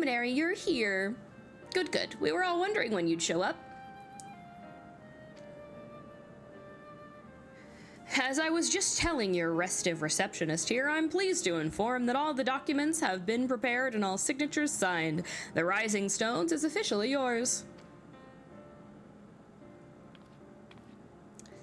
Luminary, you're here. Good, good. We were all wondering when you'd show up. As I was just telling your restive receptionist here, I'm pleased to inform that all the documents have been prepared and all signatures signed. The Rising Stones is officially yours.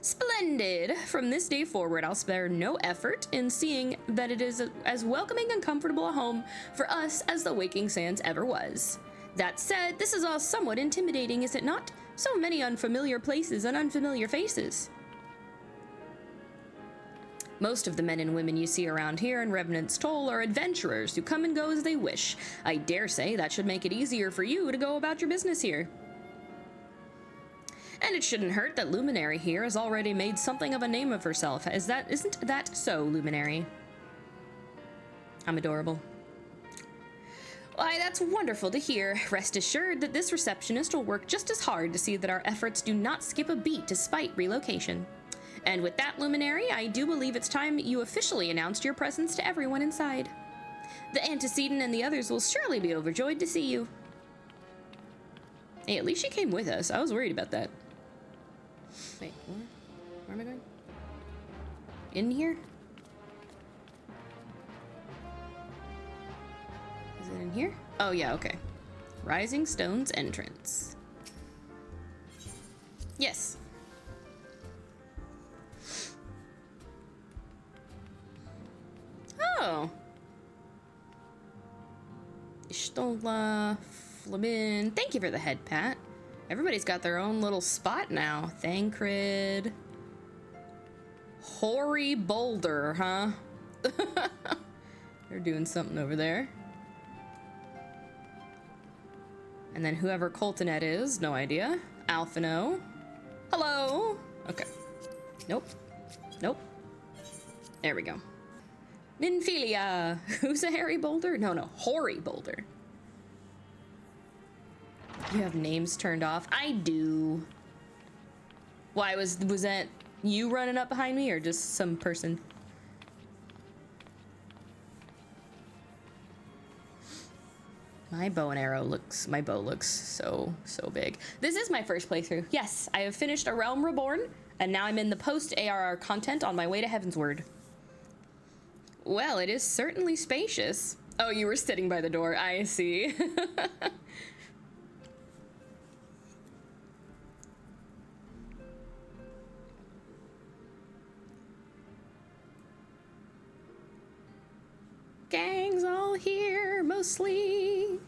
Splendid! From this day forward, I'll spare no effort in seeing that it is as welcoming and comfortable a home for us as the Waking Sands ever was. That said, this is all somewhat intimidating, is it not? So many unfamiliar places and unfamiliar faces. Most of the men and women you see around here in Revenant's Toll are adventurers who come and go as they wish. I dare say that should make it easier for you to go about your business here. And it shouldn't hurt that Luminary here has already made something of a name of herself. Isn't that so, Luminary? I'm adorable. Why, that's wonderful to hear. Rest assured that this receptionist will work just as hard to see that our efforts do not skip a beat despite relocation. And with that, Luminary, I do believe it's time you officially announced your presence to everyone inside. The antecedent and the others will surely be overjoyed to see you. Hey, at least she came with us. I was worried about that. Wait, where am I going? In here? Is it in here? Oh yeah, okay. Rising Stones entrance. Yes. Oh. Ishtola, Flamin. Thank you for the head pat. Everybody's got their own little spot now. Thancred. Hoary Boulder, huh? They're doing something over there. And then whoever Coltonet is, no idea. Alphino. Hello. Okay. Nope. Nope. There we go. Ninphilia. Who's a hairy boulder? No, hoary boulder. You have names turned off? I do. Why, was that you running up behind me or just some person? My bow looks so big. This is my first playthrough. Yes, I have finished A Realm Reborn, and now I'm in the post-ARR content on my way to Heavensward. Well, it is certainly spacious. Oh, you were sitting by the door. I see. Gang's all here, mostly.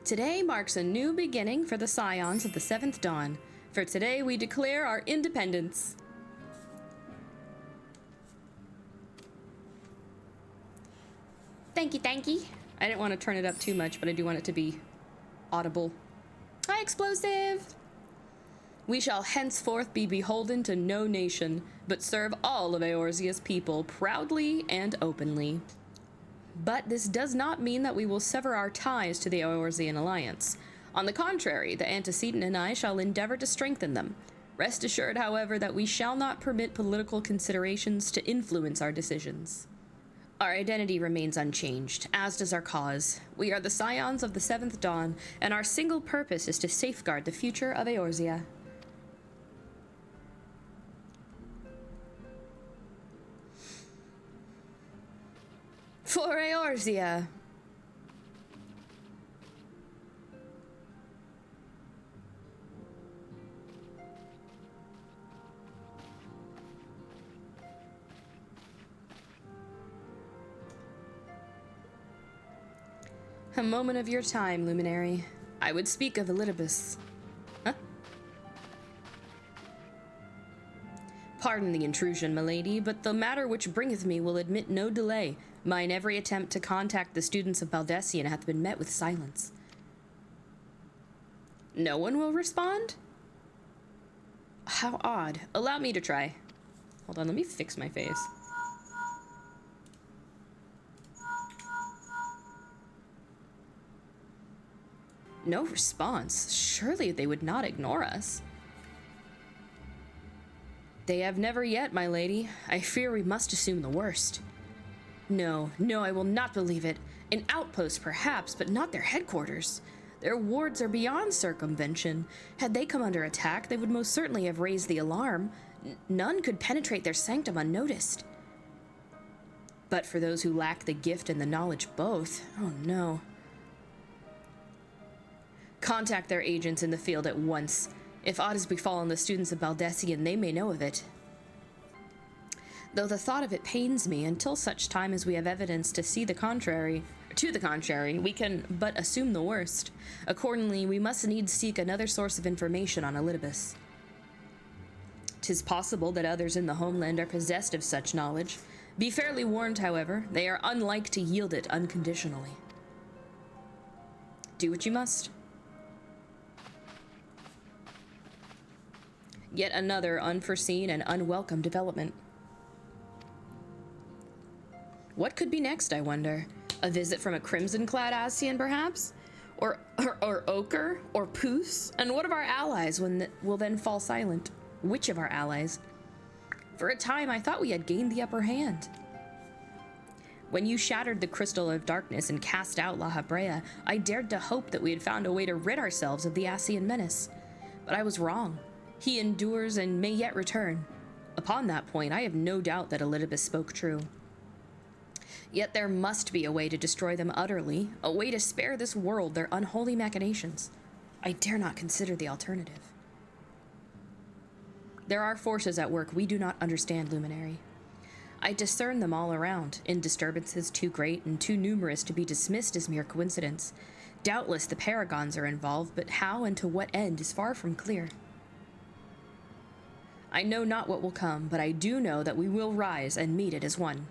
Today marks a new beginning for the Scions of the Seventh Dawn. For today we declare our independence. Thank you, thank you. I didn't want to turn it up too much, but I do want it to be audible. Hi, Explosive! We shall henceforth be beholden to no nation, but serve all of Eorzea's people proudly and openly. But this does not mean that we will sever our ties to the Eorzean alliance. On the contrary, the antecedent and I shall endeavor to strengthen them. Rest assured, however, that we shall not permit political considerations to influence our decisions. Our identity remains unchanged, as does our cause. We are the Scions of the Seventh Dawn, and our single purpose is to safeguard the future of Eorzea. For Eorzea! A moment of your time, Luminary. I would speak of Elidibus. Huh? Pardon the intrusion, milady, but the matter which bringeth me will admit no delay. Mine every attempt to contact the students of Baldessian hath been met with silence. No one will respond? How odd. Allow me to try. Hold on, let me fix my face. No response. Surely they would not ignore us. They have never yet, my lady. I fear we must assume the worst. No, I will not believe it. An outpost, perhaps, but not their headquarters. Their wards are beyond circumvention. Had they come under attack, they would most certainly have raised the alarm. None could penetrate their sanctum unnoticed. But for those who lack the gift and the knowledge both, oh no. Contact their agents in the field at once. If aught has befallen the students of Baldessian, they may know of it. Though the thought of it pains me, until such time as we have evidence to the contrary, we can but assume the worst. Accordingly, we must needs seek another source of information on Elidibus. 'Tis possible that others in the homeland are possessed of such knowledge. Be fairly warned, however, they are unlike to yield it unconditionally. Do what you must. Yet another unforeseen and unwelcome development. What could be next, I wonder? A visit from a crimson-clad Ascian, perhaps? Or ochre? Or puce? And what of our allies will then fall silent? Which of our allies? For a time, I thought we had gained the upper hand. When you shattered the crystal of darkness and cast out La Habrea, I dared to hope that we had found a way to rid ourselves of the Ascian menace. But I was wrong. He endures and may yet return. Upon that point, I have no doubt that Elidibus spoke true. Yet there must be a way to destroy them utterly, a way to spare this world their unholy machinations. I dare not consider the alternative. There are forces at work we do not understand, Luminary. I discern them all around, in disturbances too great and too numerous to be dismissed as mere coincidence. Doubtless the paragons are involved, but how and to what end is far from clear. I know not what will come, but I do know that we will rise and meet it as one.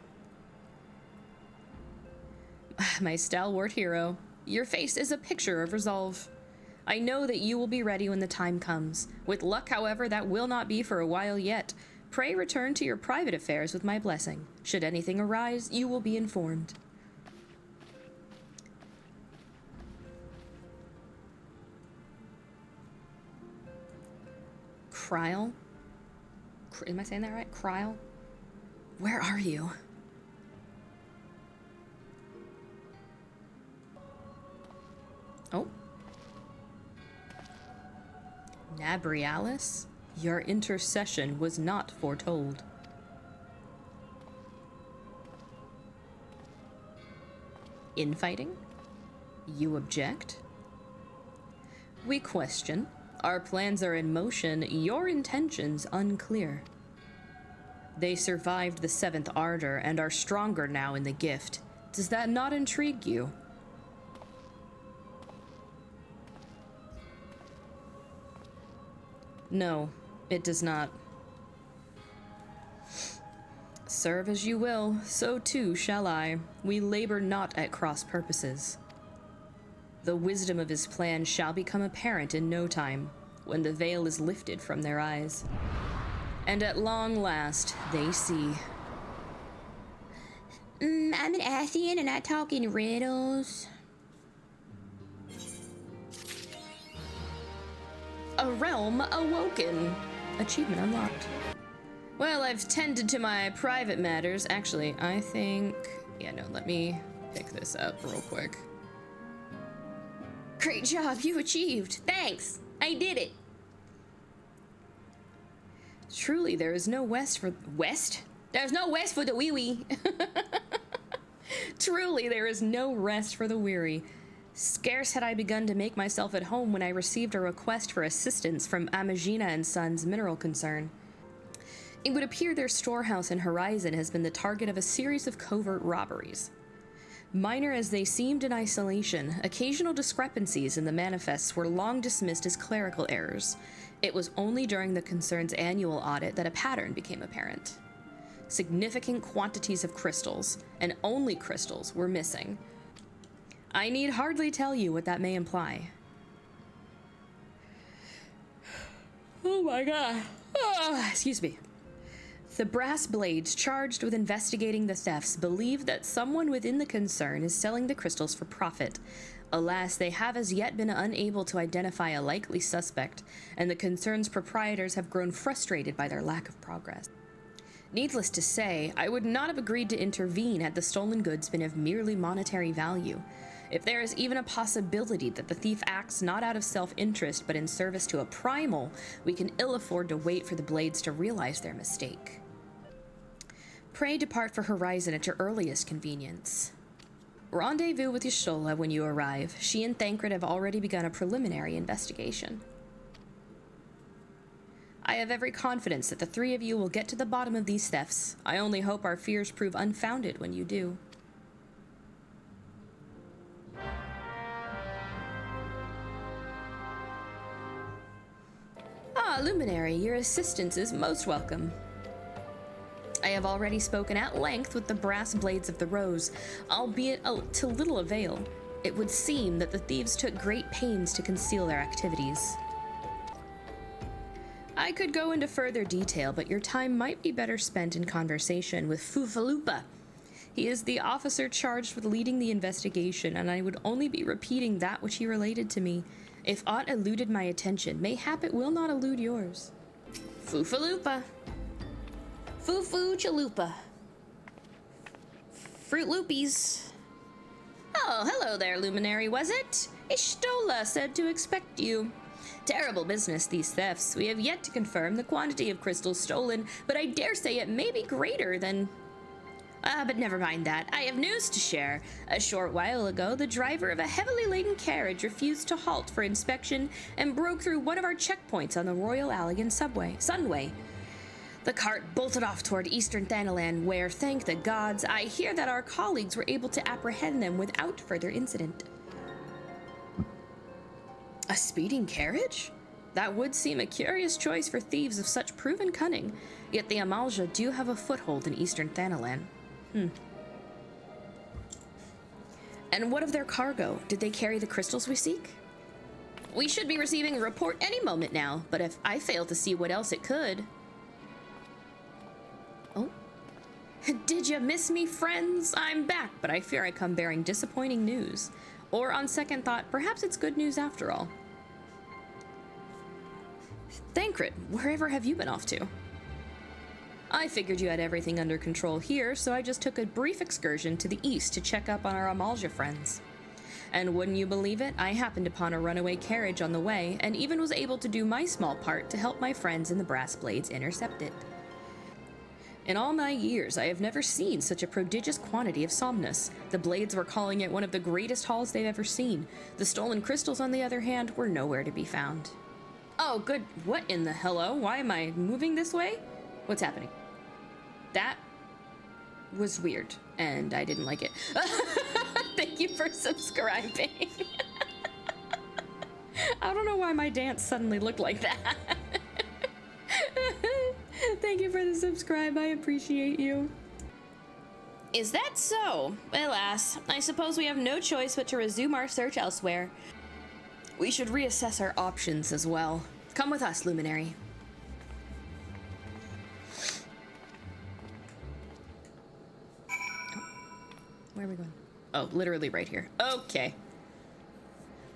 My stalwart hero, your face is a picture of resolve. I know that you will be ready when the time comes. With luck, however, that will not be for a while yet. Pray return to your private affairs with my blessing. Should anything arise, you will be informed. Kryl? Am I saying that right? Kryl? Where are you? Oh. Nabrialis? Your intercession was not foretold. Infighting? You object? We question. Our plans are in motion, your intentions unclear. They survived the 7th Ardor and are stronger now in the gift. Does that not intrigue you? No, it does not. Serve as you will, so too shall I. We labor not at cross purposes. The wisdom of his plan shall become apparent in no time, when the veil is lifted from their eyes. And at long last, they see. I'm an Ascian and I talk in riddles. A realm awoken. Achievement unlocked. Well, I've tended to my private matters. Actually, I think... Yeah, no, let me pick this up real quick. Great job, you achieved. Thanks, I did it. Truly, there is no west for... West? There's no west for the wee-wee. Truly, there is no rest for the weary. Scarce had I begun to make myself at home when I received a request for assistance from Amagina and Sons mineral concern. It would appear their storehouse in Horizon has been the target of a series of covert robberies. Minor as they seemed in isolation, occasional discrepancies in the manifests were long dismissed as clerical errors. It was only during the concern's annual audit that a pattern became apparent. Significant quantities of crystals, and only crystals, were missing. I need hardly tell you what that may imply. Oh my god. Oh, excuse me. The brass blades charged with investigating the thefts believe that someone within the concern is selling the crystals for profit. Alas, they have as yet been unable to identify a likely suspect, and the concern's proprietors have grown frustrated by their lack of progress. Needless to say, I would not have agreed to intervene had the stolen goods been of merely monetary value. If there is even a possibility that the thief acts not out of self-interest but in service to a primal, we can ill afford to wait for the blades to realize their mistake. Pray depart for Horizon at your earliest convenience. Rendezvous with Y'shtola when you arrive. She and Thancred have already begun a preliminary investigation. I have every confidence that the three of you will get to the bottom of these thefts. I only hope our fears prove unfounded when you do. Ah, Luminary, your assistance is most welcome. I have already spoken at length with the brass blades of the Rose, albeit to little avail. It would seem that the thieves took great pains to conceal their activities. I could go into further detail, but your time might be better spent in conversation with Fufalupa. He is the officer charged with leading the investigation, and I would only be repeating that which he related to me. If aught eluded my attention, mayhap it will not elude yours. Fufalupa. Foo-foo chalupa. Fruit Loopies. Oh, hello there, Luminary, was it? Y'shtola said to expect you. Terrible business, these thefts. We have yet to confirm the quantity of crystals stolen, but I dare say it may be greater than... but never mind that. I have news to share. A short while ago, the driver of a heavily laden carriage refused to halt for inspection and broke through one of our checkpoints on the Royal Allegan Sunway. The cart bolted off toward Eastern Thanalan, where, thank the gods, I hear that our colleagues were able to apprehend them without further incident. A speeding carriage? That would seem a curious choice for thieves of such proven cunning, yet the Amalja do have a foothold in Eastern Thanalan. And what of their cargo? Did they carry the crystals we seek? We should be receiving a report any moment now, but if I fail to see what else it could... Oh? Did you miss me, friends? I'm back, but I fear I come bearing disappointing news. Or, on second thought, perhaps it's good news after all. Thancred, wherever have you been off to? I figured you had everything under control here, so I just took a brief excursion to the east to check up on our Amalja friends. And wouldn't you believe it, I happened upon a runaway carriage on the way, and even was able to do my small part to help my friends in the Brass Blades intercept it. In all my years, I have never seen such a prodigious quantity of somnus. The Blades were calling it one of the greatest hauls they've ever seen. The stolen crystals, on the other hand, were nowhere to be found. Oh, good. What in the hello? Why am I moving this way? What's happening? That was weird, and I didn't like it. Thank you for subscribing. I don't know why my dance suddenly looked like that. Thank you for the subscribe, I appreciate you. Is that so? Alas, I suppose we have no choice but to resume our search elsewhere. We should reassess our options as well. Come with us, Luminary. Where are we going? Oh, literally right here. Okay.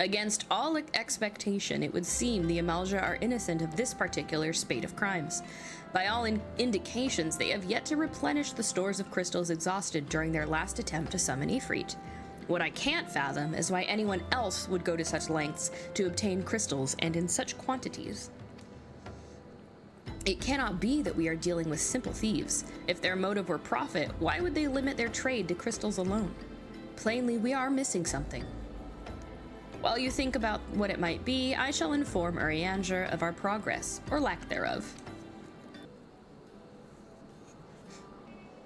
Against all expectation, it would seem the Amalja are innocent of this particular spate of crimes. By all indications, they have yet to replenish the stores of crystals exhausted during their last attempt to summon Ifrit. What I can't fathom is why anyone else would go to such lengths to obtain crystals and in such quantities. It cannot be that we are dealing with simple thieves. If their motive were profit, why would they limit their trade to crystals alone? Plainly, we are missing something. While you think about what it might be, I shall inform Urianger of our progress, or lack thereof.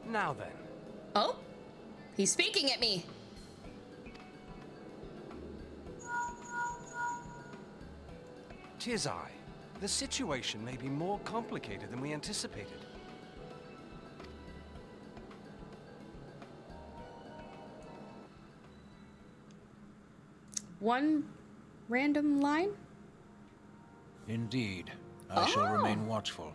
Now then. Oh? He's speaking at me! Tis I. The situation may be more complicated than we anticipated. One random line? Indeed. I shall remain watchful.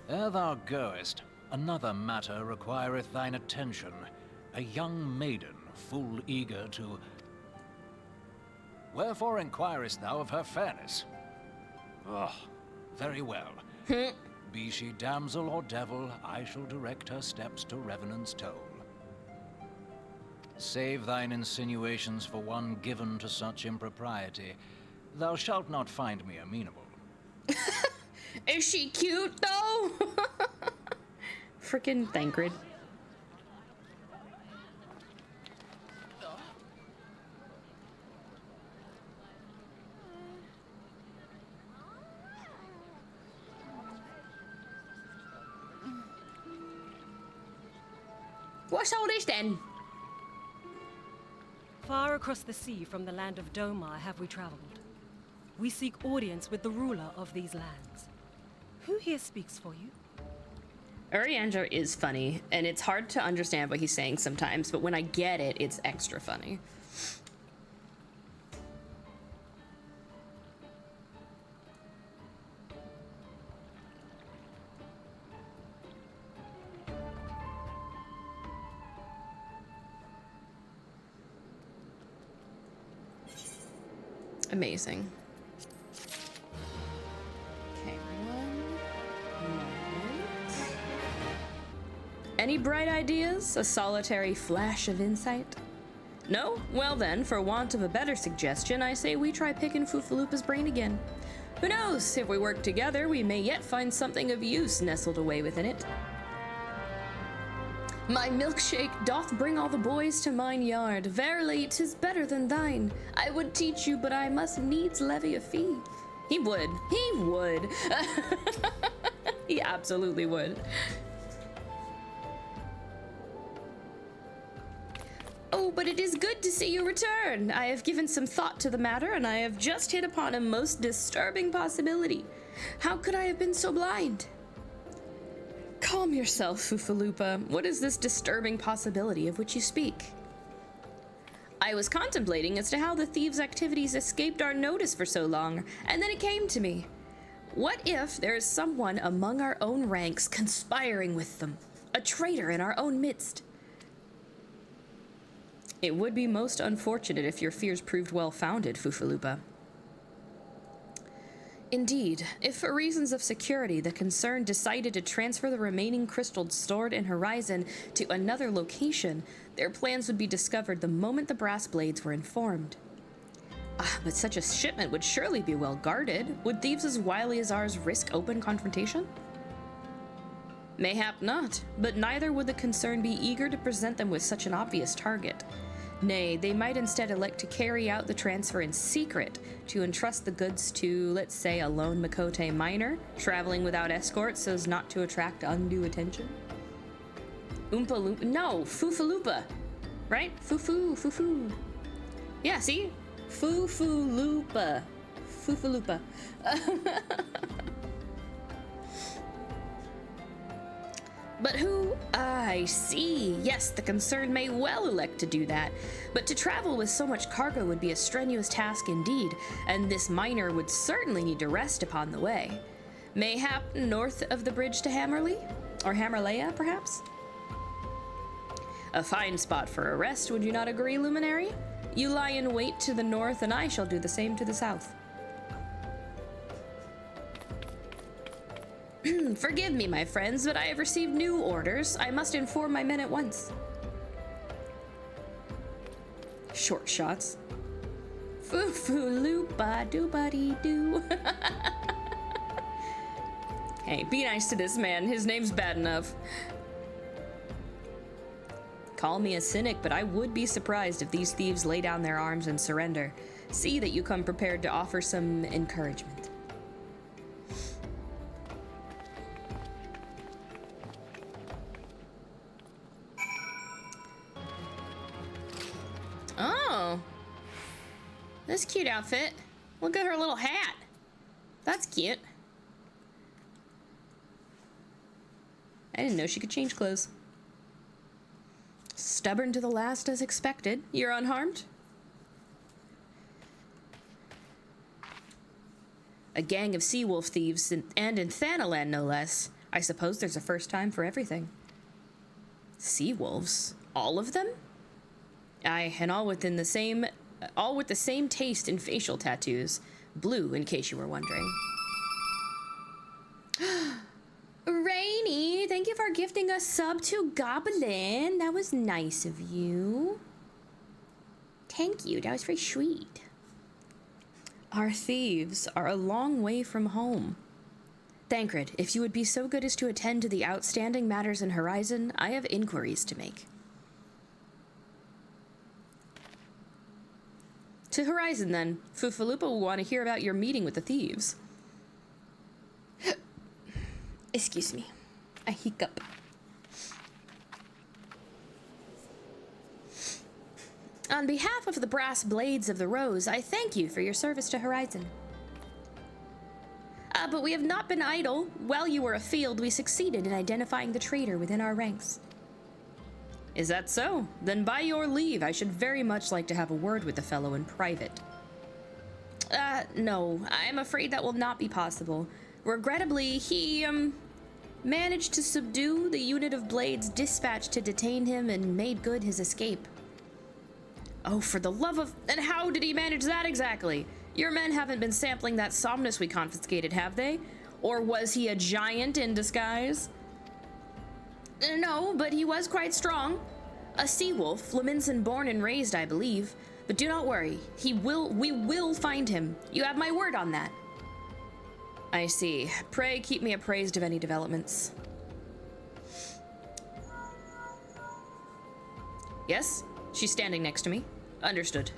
Ere thou goest, another matter requireth thine attention. A young maiden full eager to... Wherefore inquirest thou of her fairness? Oh, very well. Be she damsel or devil, I shall direct her steps to Revenant's toll. Save thine insinuations for one given to such impropriety. Thou shalt not find me amenable. Is she cute, though? Frickin' Thancred. What's all this, then? Far across the sea from the land of Doma have we traveled. We seek audience with the ruler of these lands. Who here speaks for you? Urianger is funny, and it's hard to understand what he's saying sometimes, but when I get it, it's extra funny. Amazing. Okay, one moment. Any bright ideas? A solitary flash of insight? No? Well then, for want of a better suggestion, I say we try picking Fufalupa's brain again. Who knows? If we work together, we may yet find something of use nestled away within it. My milkshake doth bring all the boys to mine yard. Verily, 'tis better than thine. I would teach you, but I must needs levy a fee. He would. He would. He absolutely would. Oh, but it is good to see you return. I have given some thought to the matter, and I have just hit upon a most disturbing possibility. How could I have been so blind? Calm yourself, Fufalupa. What is this disturbing possibility of which you speak? I was contemplating as to how the thieves' activities escaped our notice for so long, and then it came to me. What if there is someone among our own ranks conspiring with them? A traitor in our own midst? It would be most unfortunate if your fears proved well-founded, Fufalupa. Indeed, if for reasons of security the concern decided to transfer the remaining crystals stored in Horizon to another location, their plans would be discovered the moment the brass blades were informed. But such a shipment would surely be well guarded. Would thieves as wily as ours risk open confrontation? Mayhap not, but neither would the concern be eager to present them with such an obvious target. Nay, they might instead elect to carry out the transfer in secret, to entrust the goods to, let's say, a lone Makote miner, traveling without escort so as not to attract undue attention. Oompa Loompa, no, Fufalupa, right? Fufu. Yeah, see? Fufalupa. But who? I see. Yes, the concern may well elect to do that. But to travel with so much cargo would be a strenuous task indeed, and this miner would certainly need to rest upon the way. Mayhap north of the bridge to Hammerley? Or Hammerlea, perhaps? A fine spot for a rest, would you not agree, Luminary? You lie in wait to the north, and I shall do the same to the south. Forgive me, my friends, but I have received new orders. I must inform my men at once. Short shots. Foo-foo-loop-ba-doo-ba-dee-doo. Hey, be nice to this man. His name's bad enough. Call me a cynic, but I would be surprised if these thieves lay down their arms and surrender. See that you come prepared to offer some encouragement. Oh, this cute outfit. Look at her little hat. That's cute. I didn't know she could change clothes. Stubborn to the last as expected. You're unharmed? A gang of sea wolf thieves, and in Thanalan no less. I suppose there's a first time for everything. Sea wolves? All of them? Aye, and all with the same taste in facial tattoos. Blue, in case you were wondering. Rainy, thank you for gifting a sub to Goblin. That was nice of you. Thank you, that was very sweet. Our thieves are a long way from home. Thancred, if you would be so good as to attend to the outstanding matters in Horizon, I have inquiries to make. To Horizon, then. Fufalupa will want to hear about your meeting with the thieves. Excuse me. I hiccup. On behalf of the Brass Blades of the Rose, I thank you for your service to Horizon. But we have not been idle. While you were afield, we succeeded in identifying the traitor within our ranks. Is that so? Then by your leave, I should very much like to have a word with the fellow in private. No, I'm afraid that will not be possible. Regrettably, he, managed to subdue the unit of blades dispatched to detain him and made good his escape. Oh, for the love of... And how did he manage that exactly? Your men haven't been sampling that somnus we confiscated, have they? Or was he a giant in disguise? No, but he was quite strong. A sea wolf, Flaminson born and raised, I believe. But do not worry, we will find him. You have my word on that. I see. Pray keep me appraised of any developments. Yes? She's standing next to me. Understood.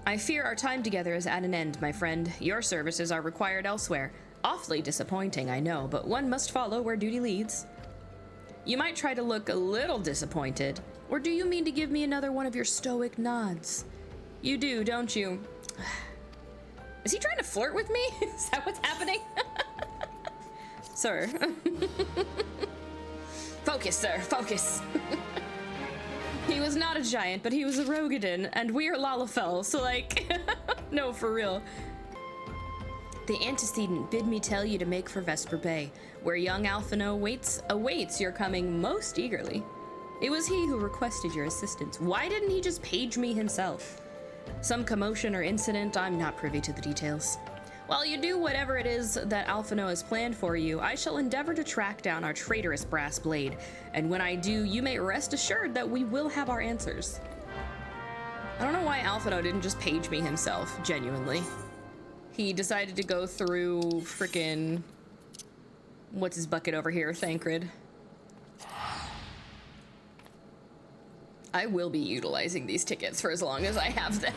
I fear our time together is at an end, my friend. Your services are required elsewhere. Awfully disappointing, I know, but one must follow where duty leads. You might try to look a little disappointed, or do you mean to give me another one of your stoic nods? You do, don't you? Is he trying to flirt with me? Is that what's happening? Sir. Focus, sir, focus. He was not a giant, but he was a Rogadin, and we are Lalafell, so like, no, for real. The antecedent bid me tell you to make for Vesper Bay, where young Alphino awaits your coming most eagerly. It was he who requested your assistance. Why didn't he just page me himself? Some commotion or incident, I'm not privy to the details. While you do whatever it is that Alphino has planned for you, I shall endeavor to track down our traitorous Brass Blade, and when I do, you may rest assured that we will have our answers. I don't know why Alphino didn't just page me himself, genuinely. He decided to go through frickin'... What's his bucket over here, Thancred? I will be utilizing these tickets for as long as I have them.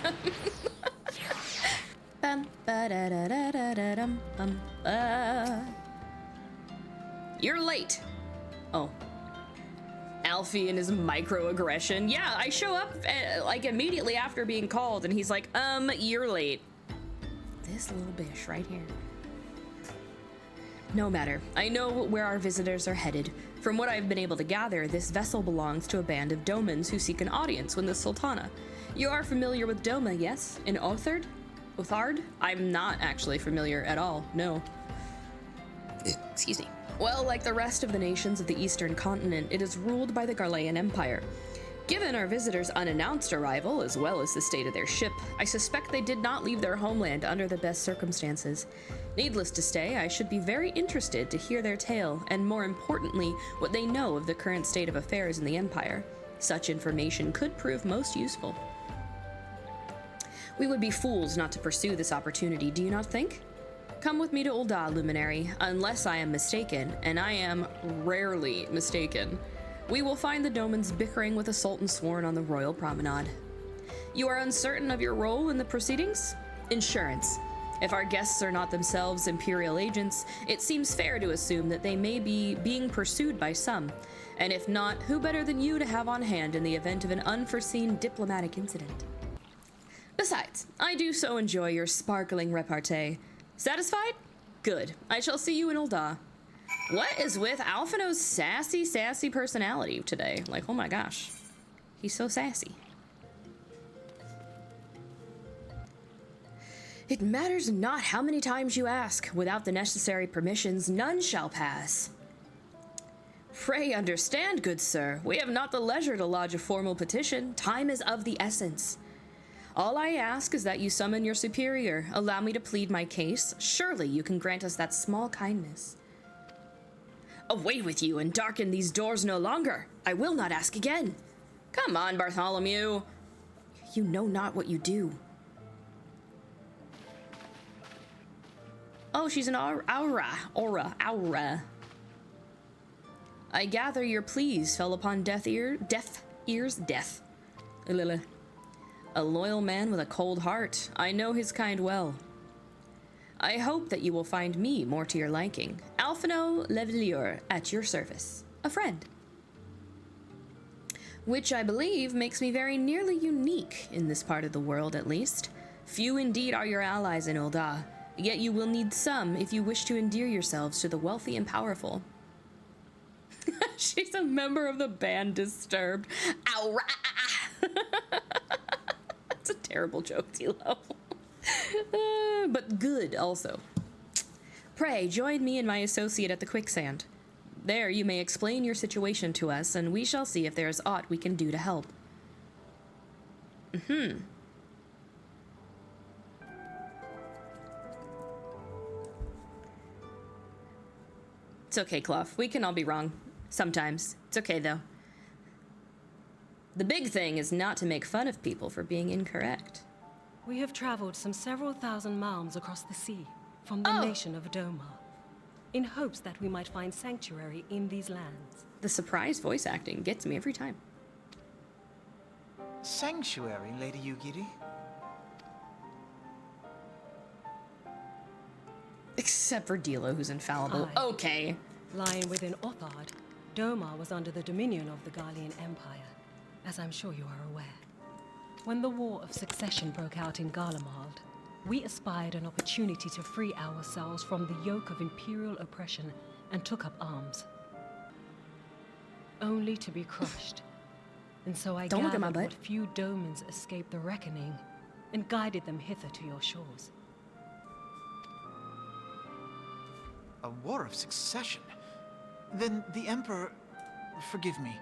You're late. Oh. Alfie and his microaggression. Yeah, I show up like immediately after being called and he's like, you're late. This little bish right here. No matter. I know where our visitors are headed. From what I've been able to gather, this vessel belongs to a band of Domans who seek an audience with the Sultana. You are familiar with Doma, yes? In Othard? Othard? I'm not actually familiar at all, no. Excuse me. Well, like the rest of the nations of the Eastern Continent, it is ruled by the Garlean Empire. Given our visitors' unannounced arrival, as well as the state of their ship, I suspect they did not leave their homeland under the best circumstances. Needless to say, I should be very interested to hear their tale, and more importantly, what they know of the current state of affairs in the Empire. Such information could prove most useful. We would be fools not to pursue this opportunity, do you not think? Come with me to Ul'dah, Luminary, unless I am mistaken, and I am rarely mistaken. We will find the Domans bickering with a Sultan sworn on the Royal Promenade. You are uncertain of your role in the proceedings? Insurance. If our guests are not themselves Imperial agents, it seems fair to assume that they may be being pursued by some. And if not, who better than you to have on hand in the event of an unforeseen diplomatic incident? Besides, I do so enjoy your sparkling repartee. Satisfied? Good. I shall see you in Ul'dah. What is with Alphino's sassy personality today? Like, oh my gosh. He's so sassy. It matters not how many times you ask. Without the necessary permissions, none shall pass. Pray understand, good sir, we have not the leisure to lodge a formal petition. Time is of the essence. All I ask is that you summon your superior. Allow me to plead my case. Surely you can grant us that small kindness. Away with you and darken these doors no longer. I will not ask again. Come on, Bartholomew. You know not what you do. Oh, she's an aura. I gather your pleas fell upon deaf ears. A loyal man with a cold heart. I know his kind well. I hope that you will find me more to your liking. Alphino Levelier at your service. A friend. Which I believe makes me very nearly unique in this part of the world, at least. Few indeed are your allies in Ul'dah, yet you will need some if you wish to endear yourselves to the wealthy and powerful. She's a member of the band Disturbed. Ow! That's a terrible joke, Tilo. But good, also. Pray, join me and my associate at the quicksand. There you may explain your situation to us, and we shall see if there is aught we can do to help. It's okay, Clough. We can all be wrong. Sometimes. It's okay, though. The big thing is not to make fun of people for being incorrect. We have traveled some several thousand miles across the sea from the nation of Doma, in hopes that we might find sanctuary in these lands. The surprise voice acting gets me every time. Sanctuary, Lady Yugiri? Except for Dilo, who's infallible. Aye. Okay. Lying within Othard, Doma was under the dominion of the Garlean Empire, as I'm sure you are aware. When the War of Succession broke out in Garlemald, we espied an opportunity to free ourselves from the yoke of imperial oppression and took up arms. Only to be crushed. And so I Don't look at gathered my butt. what few Domans escaped the reckoning and guided them hither to your shores. A war of succession? Then the Emperor... Forgive me.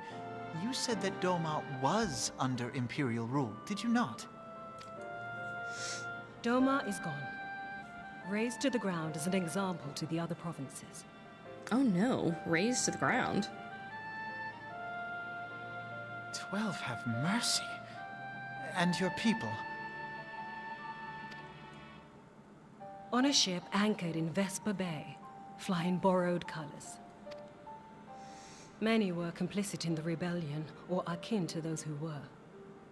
You said that Doma was under Imperial rule, did you not? Doma is gone. Razed to the ground as an example to the other provinces. Oh no. Razed to the ground. 12 have mercy. And your people? On a ship anchored in Vesper Bay, flying borrowed colors. Many were complicit in the rebellion, or akin to those who were.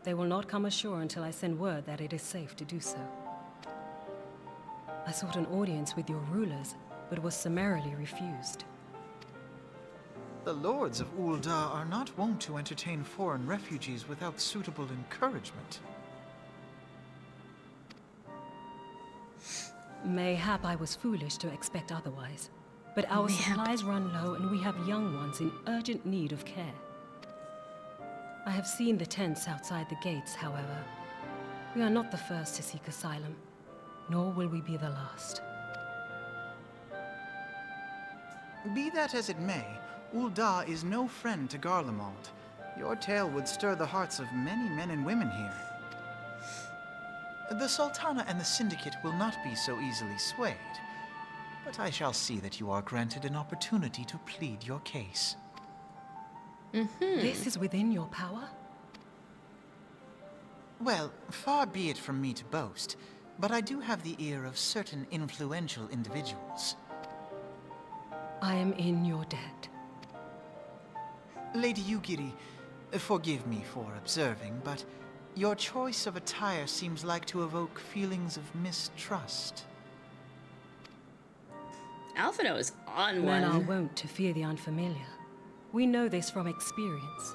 They will not come ashore until I send word that it is safe to do so. I sought an audience with your rulers, but was summarily refused. The lords of Ul'dah are not wont to entertain foreign refugees without suitable encouragement. Mayhap I was foolish to expect otherwise. But our supplies run low and we have young ones in urgent need of care. I have seen the tents outside the gates, however. We are not the first to seek asylum, nor will we be the last. Be that as it may, Ul'dah is no friend to Garlemald. Your tale would stir the hearts of many men and women here. The Sultana and the Syndicate will not be so easily swayed. But I shall see that you are granted an opportunity to plead your case. This is within your power? Well, far be it from me to boast, but I do have the ear of certain influential individuals. I am in your debt. Lady Yugiri, forgive me for observing, but your choice of attire seems like to evoke feelings of mistrust. Alphino is on Men are one. wont to fear the unfamiliar. We know this from experience.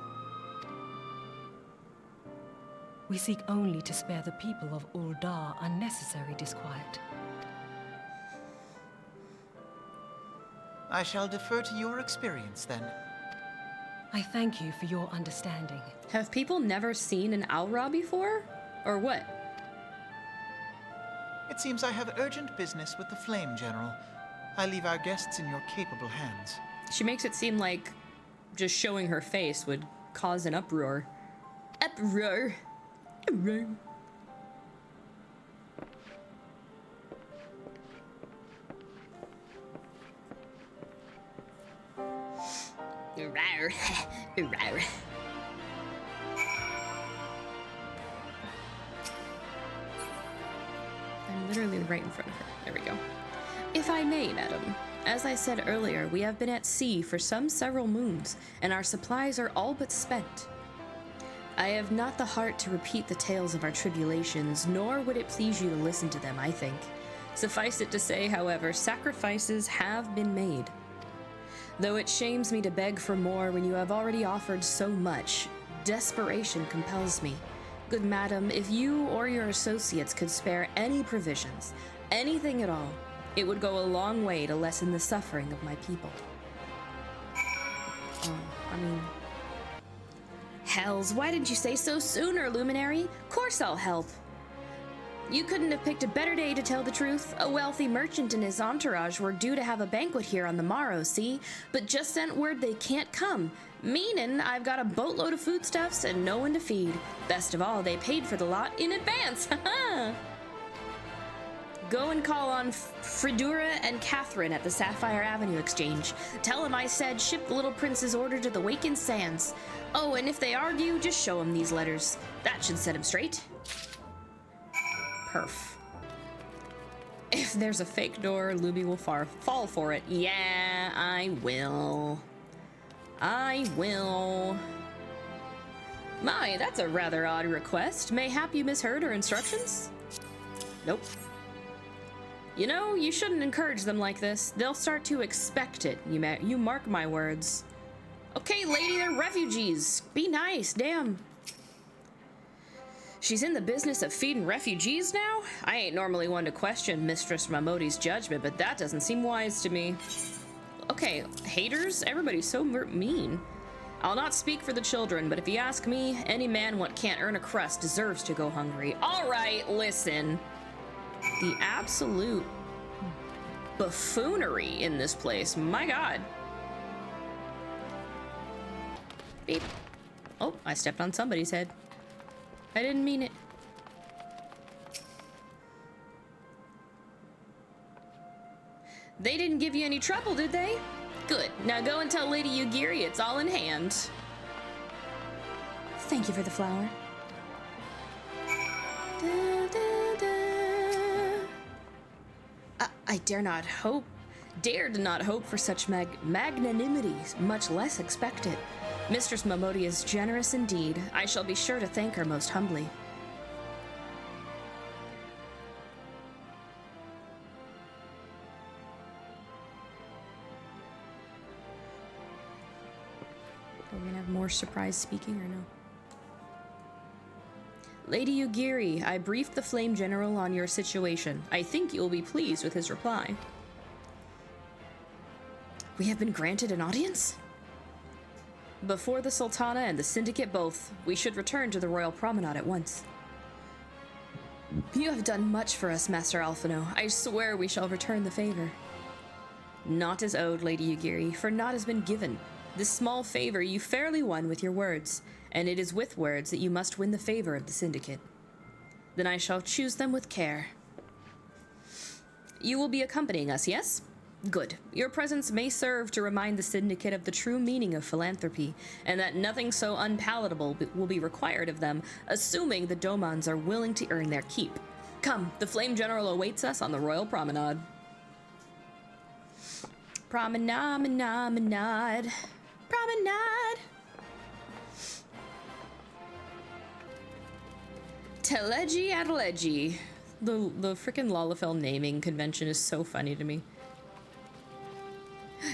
We seek only to spare the people of Ul'dah unnecessary disquiet. I shall defer to your experience, then. I thank you for your understanding. Have people never seen an Aura before? Or what? It seems I have urgent business with the Flame General. I leave our guests in your capable hands. She makes it seem like just showing her face would cause an uproar. Uproar. Uproar. Rawr. Rawr. I'm literally right in front of her. There we go. If I may, madam, as I said earlier, we have been at sea for some several moons, and our supplies are all but spent. I have not the heart to repeat the tales of our tribulations, nor would it please you to listen to them, I think. Suffice it to say, however, sacrifices have been made. Though it shames me to beg for more when you have already offered so much, desperation compels me. Good madam, if you or your associates could spare any provisions, anything at all, it would go a long way to lessen the suffering of my people. Oh, I mean... Hells, why didn't you say so sooner, Luminary? Course I'll help. You couldn't have picked a better day to tell the truth. A wealthy merchant and his entourage were due to have a banquet here on the morrow, see? But just sent word they can't come. Meanin' I've got a boatload of foodstuffs and no one to feed. Best of all, they paid for the lot in advance. Haha! Go and call on Fridura and Catherine at the Sapphire Avenue Exchange. Tell them I said ship the little prince's order to the Wakened Sands. Oh, and if they argue, just show them these letters. That should set them straight. Perf. If there's a fake door, Lumi will fall for it. Yeah, I will. I will. My, that's a rather odd request. Mayhap you misheard her instructions? Nope. You know, you shouldn't encourage them like this. They'll start to expect it. You mark my words. Okay, lady, they're refugees. Be nice, damn. She's in the business of feeding refugees now? I ain't normally one to question Mistress Mamodi's judgment, but that doesn't seem wise to me. Okay, haters? Everybody's so mean. I'll not speak for the children, but if you ask me, any man what can't earn a crust deserves to go hungry. All right, listen. The absolute buffoonery in this place. My God. Beep. Oh, I stepped on somebody's head. I didn't mean it. They didn't give you any trouble, did they? Good. Now go and tell Lady Yugiri it's all in hand. Thank you for the flower. Da, da, da. I dare to not hope for such magnanimity, much less expect it. Mistress Mamodi is generous indeed. I shall be sure to thank her most humbly. Are we gonna have more surprise speaking or no? Lady Yugiri, I briefed the Flame General on your situation. I think you will be pleased with his reply. We have been granted an audience? Before the Sultana and the Syndicate both, we should return to the Royal Promenade at once. You have done much for us, Master Alphino. I swear we shall return the favor. Naught is owed, Lady Yugiri, for naught has been given. This small favor you fairly won with your words, and it is with words that you must win the favor of the Syndicate. Then I shall choose them with care. You will be accompanying us, yes? Good. Your presence may serve to remind the Syndicate of the true meaning of philanthropy, and that nothing so unpalatable will be required of them, assuming the Domans are willing to earn their keep. Come, the Flame General awaits us on the Royal Promenade. Promenade. Teleji Adeleji. The frickin' Lalafell naming convention is so funny to me.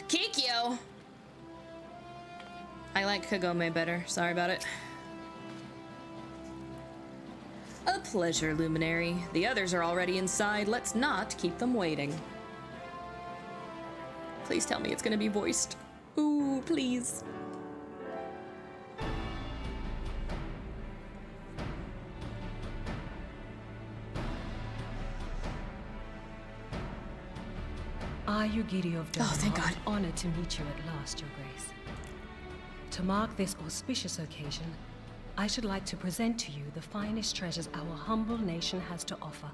Kikyo! I like Kagome better. Sorry about it. A pleasure, Luminary. The others are already inside. Let's not keep them waiting. Please tell me it's gonna be voiced. Ooh, please. I, Yugiri of Doma, Oh, thank God. honored to meet you at last, Your Grace. To mark this auspicious occasion, I should like to present to you the finest treasures our humble nation has to offer.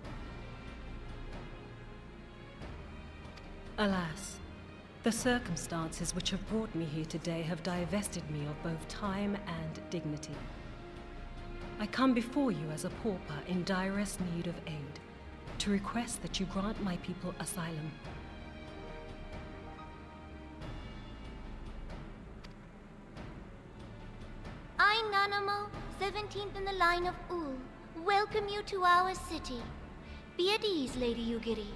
Alas, the circumstances which have brought me here today have divested me of both time and dignity. I come before you as a pauper in direst need of aid, to request that you grant my people asylum. I, Nanamo, 17th in the line of Ul, welcome you to our city. Be at ease, Lady Yugiri.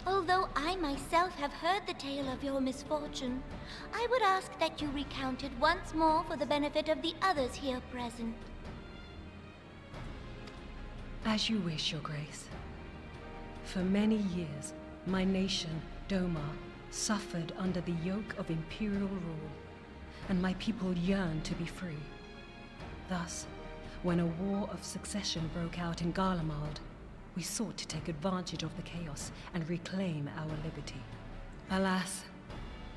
Although I myself have heard the tale of your misfortune, I would ask that you recount it once more for the benefit of the others here present. As you wish, Your Grace. For many years, my nation, Doma, suffered under the yoke of imperial rule, and my people yearned to be free. Thus, when a war of succession broke out in Garlemald, we sought to take advantage of the chaos and reclaim our liberty. Alas,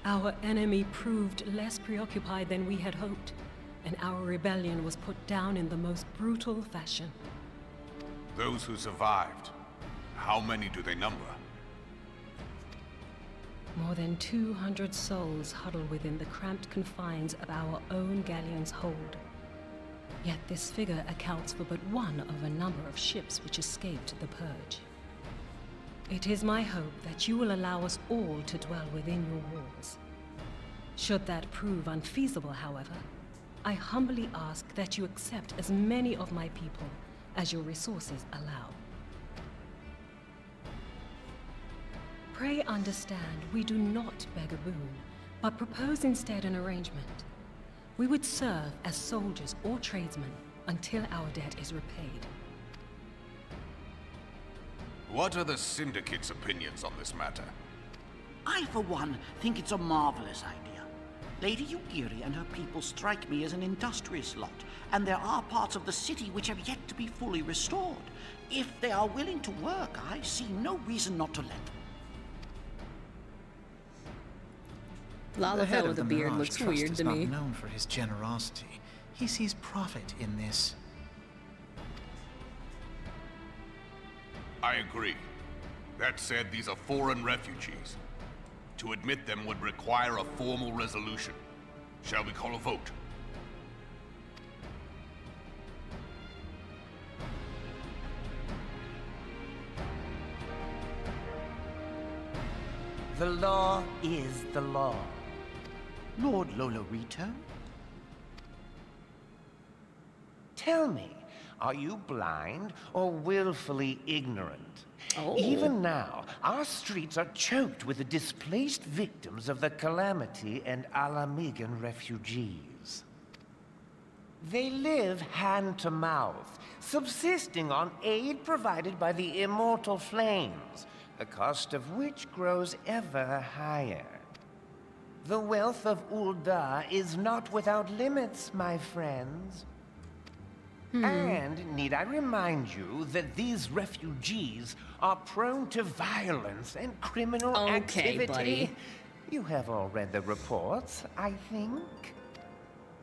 our enemy proved less preoccupied than we had hoped, and our rebellion was put down in the most brutal fashion. Those who survived, how many do they number? More than 200 souls huddle within the cramped confines of our own galleon's hold. Yet this figure accounts for but one of a number of ships which escaped the purge. It is my hope that you will allow us all to dwell within your walls. Should that prove unfeasible, however, I humbly ask that you accept as many of my people as your resources allow. Pray understand, we do not beg a boon, but propose instead an arrangement. We would serve as soldiers or tradesmen until our debt is repaid. What are the Syndicate's opinions on this matter? I, for one, think it's a marvelous idea. Lady Yugiri and her people strike me as an industrious lot, and there are parts of the city which have yet to be fully restored. If they are willing to work, I see no reason not to let them. Lalafell head with of a the beard Mirage looks Trust weird is to not me. known for his generosity. He sees profit in this. I agree. That said, these are foreign refugees. To admit them would require a formal resolution. Shall we call a vote? The law is the law. Lord Lolorito? Tell me, are you blind or willfully ignorant? Oh. Even now, our streets are choked with the displaced victims of the Calamity and Alamigan refugees. They live hand to mouth, subsisting on aid provided by the immortal flames, the cost of which grows ever higher. The wealth of Ul'dah is not without limits, my friends. And need I remind you that these refugees are prone to violence and criminal Okay, activity? buddy. You have all read the reports, I think.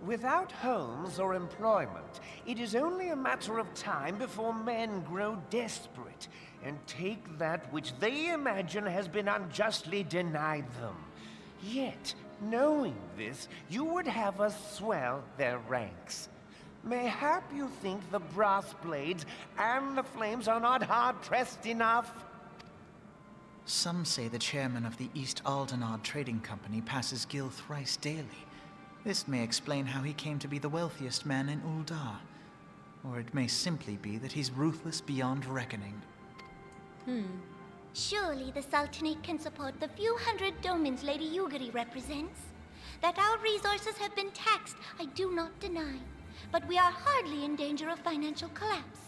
Without homes or employment, it is only a matter of time before men grow desperate and take that which they imagine has been unjustly denied them. Yet, knowing this, you would have us swell their ranks. Mayhap you think the brass blades and the flames are not hard-pressed enough? Some say the chairman of the East Aldenard Trading Company passes Gil thrice daily. This may explain how he came to be the wealthiest man in Ul'dah. Or it may simply be that he's ruthless beyond reckoning. Surely the Sultanate can support the few hundred domins Lady Yugiri represents. That our resources have been taxed, I do not deny. But we are hardly in danger of financial collapse.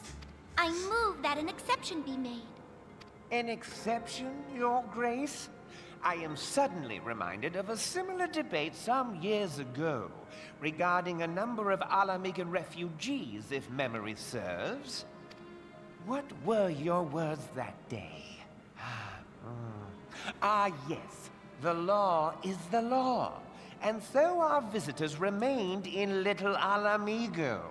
I move that an exception be made. An exception, Your Grace? I am suddenly reminded of a similar debate some years ago regarding a number of Alamigan refugees, if memory serves. What were your words that day? Yes. The law is the law, and so our visitors remained in Little Alamigo.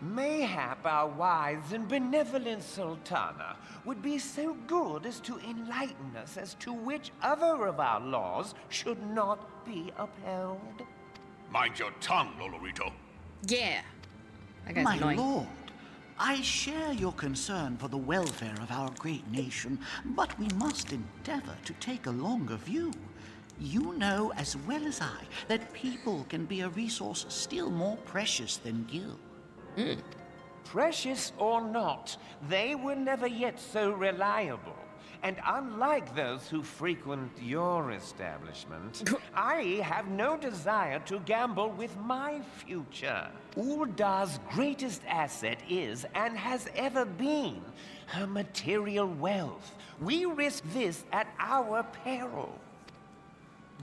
Mayhap our wise and benevolent Sultana would be so good as to enlighten us as to which other of our laws should not be upheld. Mind your tongue, Lolorito. Yeah. That guy's My annoying. lord, I share your concern for the welfare of our great nation, but we must endeavor to take a longer view. You know as well as I that people can be a resource still more precious than gil. Precious or not, they were never yet so reliable. And unlike those who frequent your establishment, I have no desire to gamble with my future. Uldar's greatest asset is, and has ever been, her material wealth. We risk this at our peril.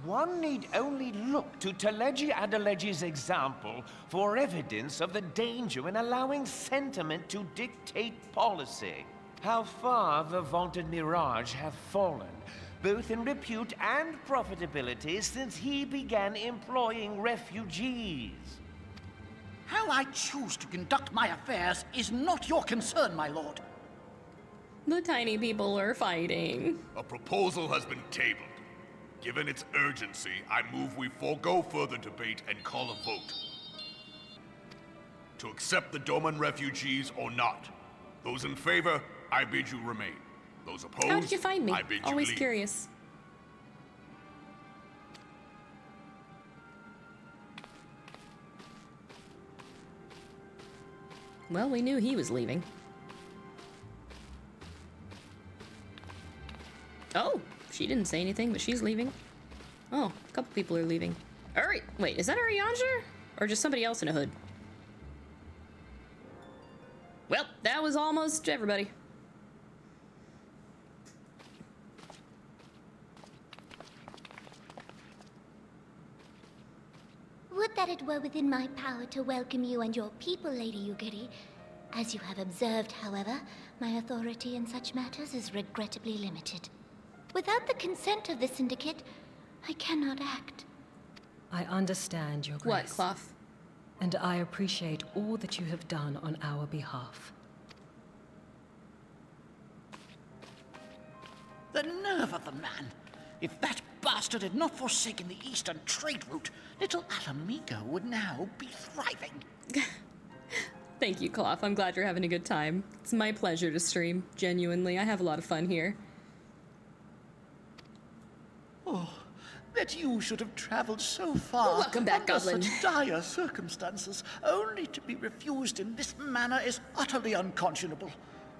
One need only look to Teleji Adeleji's example for evidence of the danger in allowing sentiment to dictate policy. How far the vaunted Mirage have fallen, both in repute and profitability, since he began employing refugees. How I choose to conduct my affairs is not your concern, my lord. The tiny people are fighting. A proposal has been tabled. Given its urgency, I move we forego further debate and call a vote. To accept the Doman refugees or not. Those in favor, I bid you remain. Those opposed, How did you find me? I bid you Always leave. curious. Well, we knew he was leaving. Oh, she didn't say anything, but she's leaving. Oh, a couple people are leaving. Alright, wait, is that Arianja? Or just somebody else in a hood? Well, that was almost everybody. Would that it were within my power to welcome you and your people, Lady Yugiri. As you have observed, however, my authority in such matters is regrettably limited. Without the consent of the Syndicate, I cannot act. I understand, Your Grace. What, Cloth? And I appreciate all that you have done on our behalf. The nerve of the man! If that bastard had not forsaken the eastern trade route, Little Alamigo would now be thriving. Thank you, Cloth. I'm glad you're having a good time. It's my pleasure to stream. Genuinely, I have a lot of fun here. Oh, that you should have traveled so far Welcome back, under Goblin. such dire circumstances, only to be refused in this manner is utterly unconscionable.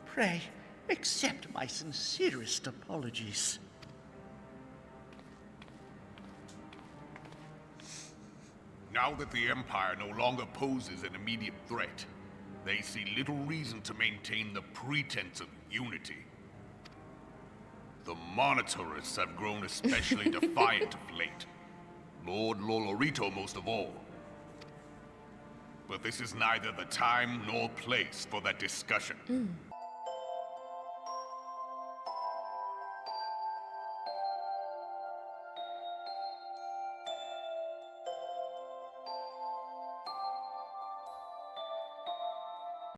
Pray, accept my sincerest apologies. Now that the Empire no longer poses an immediate threat, they see little reason to maintain the pretense of unity. The Monitorists have grown especially defiant of late. Lord Lolorito most of all. But this is neither the time nor place for that discussion.